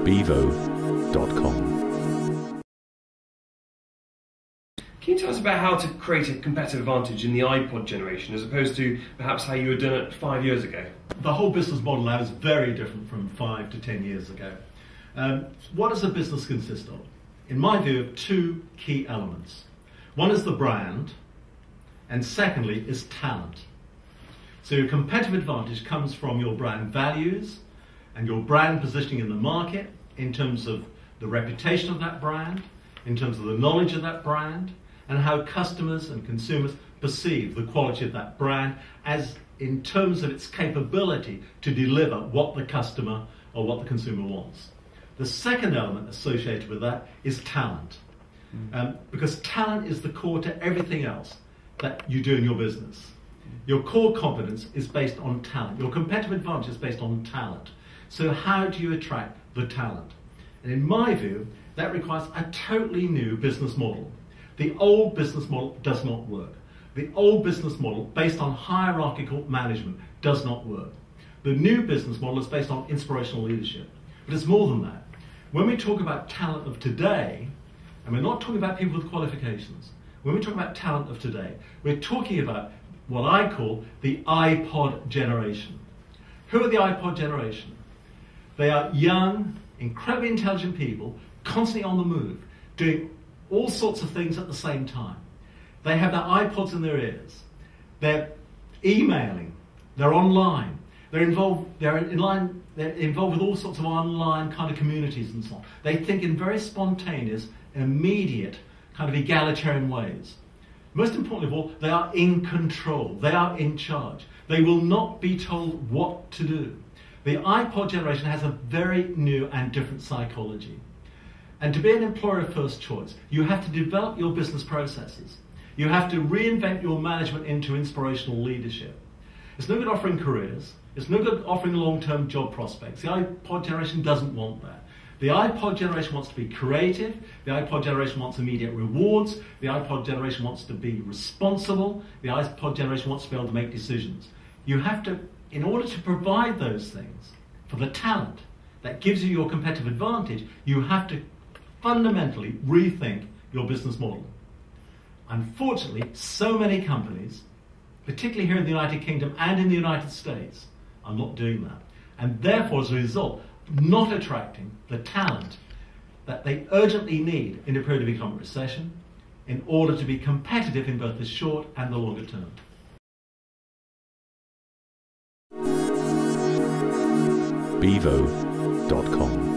bevo.com. Can you tell us about how to create a competitive advantage in the iPod generation as opposed to perhaps how you were doing it 5 years ago? The whole business model now is very different from 5 to 10 years ago. What does a business consist of? In my view, of two key elements. One is the brand, and secondly is talent. So your competitive advantage comes from your brand values and your brand positioning in the market in terms of the reputation of that brand, in terms of the knowledge of that brand, and how customers and consumers perceive the quality of that brand as in terms of its capability to deliver what the customer or what the consumer wants. The second element associated with that is talent. Because talent is the core to everything else that you do in your business. Your core competence is based on talent. Your competitive advantage is based on talent. So how do you attract the talent? And in my view, that requires a totally new business model. The old business model does not work. The old business model based on hierarchical management does not work. The new business model is based on inspirational leadership. But it's more than that. When we talk about talent of today, and we're not talking about people with qualifications, when we talk about talent of today, we're talking about what I call the iPod generation. Who are the iPod generation? They are young, incredibly intelligent people, constantly on the move, doing all sorts of things at the same time. They have their iPods in their ears. They're emailing. They're online. They're involved with all sorts of online kind of communities and so on. They think in very spontaneous, immediate, kind of egalitarian ways. Most importantly of all, they are in control. They are in charge. They will not be told what to do. The iPod generation has a very new and different psychology. And to be an employer of first choice, you have to develop your business processes. You have to reinvent your management into inspirational leadership. It's no good offering careers. It's no good offering long-term job prospects. The iPod generation doesn't want that. The iPod generation wants to be creative. The iPod generation wants immediate rewards. The iPod generation wants to be responsible. The iPod generation wants to be able to make decisions. You have to, in order to provide those things for the talent that gives you your competitive advantage, you have to fundamentally rethink your business model. Unfortunately, so many companies, particularly here in the United Kingdom and in the United States, are not doing that. And therefore, as a result, not attracting the talent that they urgently need in a period of economic recession in order to be competitive in both the short and the longer term. bevo.com